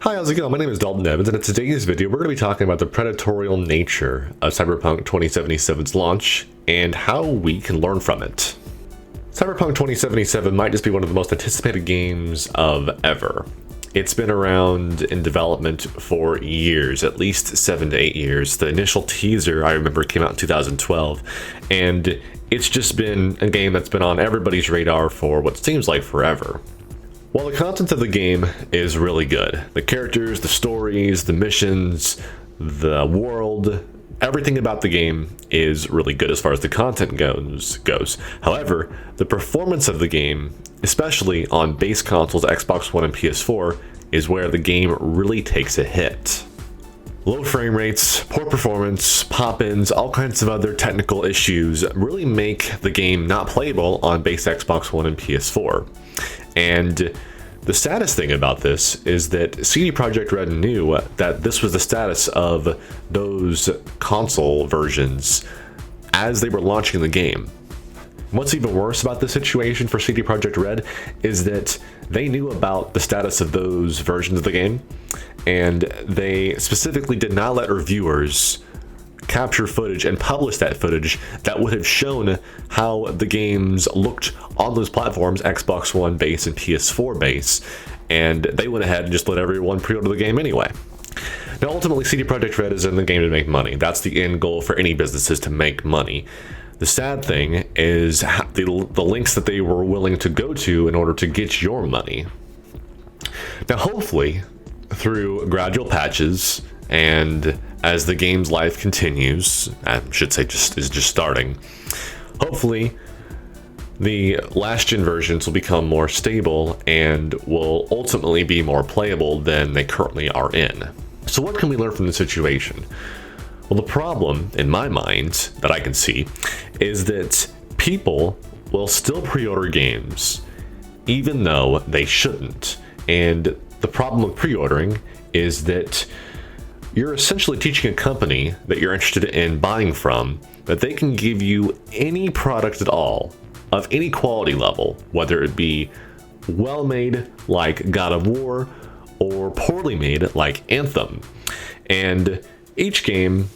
Hi, how's it going? My name is Dalton Evans, and in today's video, we're going to be talking about the predatorial nature of Cyberpunk 2077's launch and how we can learn from it. Cyberpunk 2077 might just be one of the most anticipated games of ever. It's been around in development for years, at least 7 to 8 years. The initial teaser, I remember, came out in 2012, and it's just been a game that's been on everybody's radar for what seems like forever. While the content of the game is really good, the characters, the stories, the missions, the world, everything about the game is really good as far as the content goes. However, the performance of the game, especially on base consoles, Xbox One and PS4, is where the game really takes a hit. Low frame rates, poor performance, pop-ins, all kinds of other technical issues really make the game not playable on base Xbox One and PS4. And the saddest thing about this is that CD Projekt Red knew that this was the status of those console versions as they were launching the game. What's even worse about the situation for CD Projekt Red is that they knew about the status of those versions of the game, and they specifically did not let reviewers capture footage and publish that footage that would have shown how the games looked on those platforms, Xbox One base and PS4 base, and they went ahead and just let everyone pre-order the game anyway. Now ultimately, CD Projekt Red is in the game to make money. That's the end goal for any businesses, to make money. The sad thing is the links that they were willing to go to in order to get your money. Now hopefully, through gradual patches and as the game's life continues, I should say is just starting, hopefully the last gen versions will become more stable and will ultimately be more playable than they currently are in. So what can we learn from the situation? Well, the problem, in my mind, that I can see, is that people will still pre-order games even though they shouldn't. And the problem with pre-ordering is that you're essentially teaching a company that you're interested in buying from that they can give you any product at all of any quality level, whether it be well made like God of War or poorly made like Anthem. And each game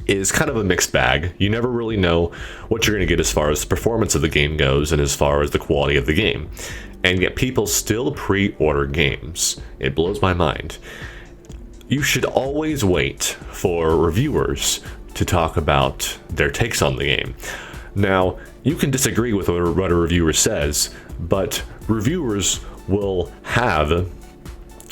is kind of a mixed bag. You never really know what you're going to get as far as the performance of the game goes and as far as the quality of the game. And yet people still pre-order games. It blows my mind. You should always wait for reviewers to talk about their takes on the game. Now, you can disagree with what a reviewer says, but reviewers will have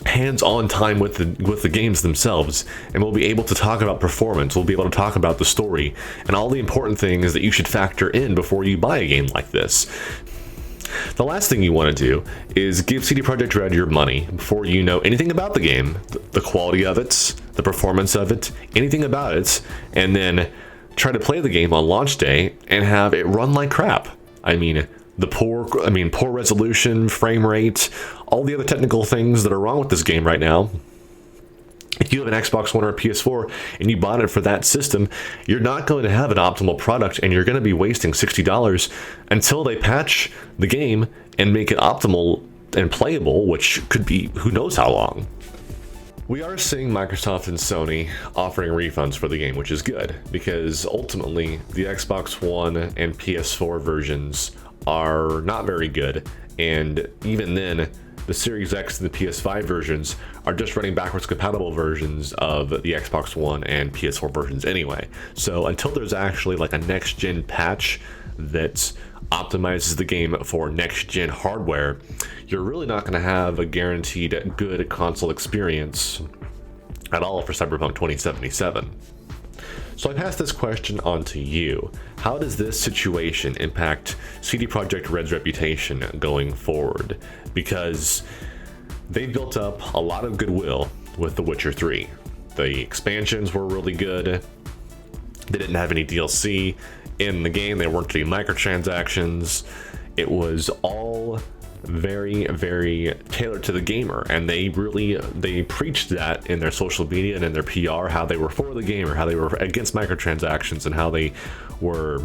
hands-on time with the games themselves, and will be able to talk about performance, will be able to talk about the story, and all the important things that you should factor in before you buy a game like this. The last thing you want to do is give CD Projekt Red your money before you know anything about the game, the quality of it, the performance of it, anything about it, and then try to play the game on launch day and have it run like crap. I mean, poor resolution, frame rate, all the other technical things that are wrong with this game right now. If you have an Xbox One or a PS4 and you bought it for that system, you're not going to have an optimal product, and you're going to be wasting $60 until they patch the game and make it optimal and playable, which could be who knows how long. We are seeing Microsoft and Sony offering refunds for the game, which is good, because ultimately the Xbox One and PS4 versions are not very good, and even then the Series X and the PS5 versions are just running backwards compatible versions of the Xbox One and PS4 versions anyway. So until there's actually like a next gen patch that optimizes the game for next gen hardware, you're really not going to have a guaranteed good console experience at all for Cyberpunk 2077. So I pass this question on to you. How does this situation impact CD Projekt Red's reputation going forward? Because they built up a lot of goodwill with The Witcher 3. The expansions were really good. They didn't have any DLC in the game. There weren't any microtransactions. It was all very, very tailored to the gamer, and they preached that in their social media and in their PR, how they were for the gamer, how they were against microtransactions, and how they were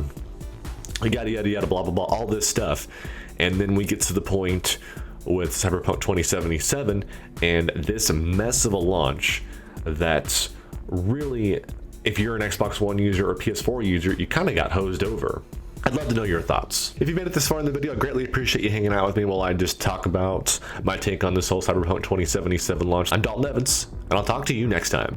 yada yada yada blah blah blah, all this stuff. And then we get to the point with Cyberpunk 2077 and this mess of a launch that really, if you're an Xbox One user or PS4 user, you kind of got hosed over. I'd love to know your thoughts. If you made it this far in the video, I greatly appreciate you hanging out with me while I just talk about my take on this whole Cyberpunk 2077 launch. I'm Dalton Evans, and I'll talk to you next time.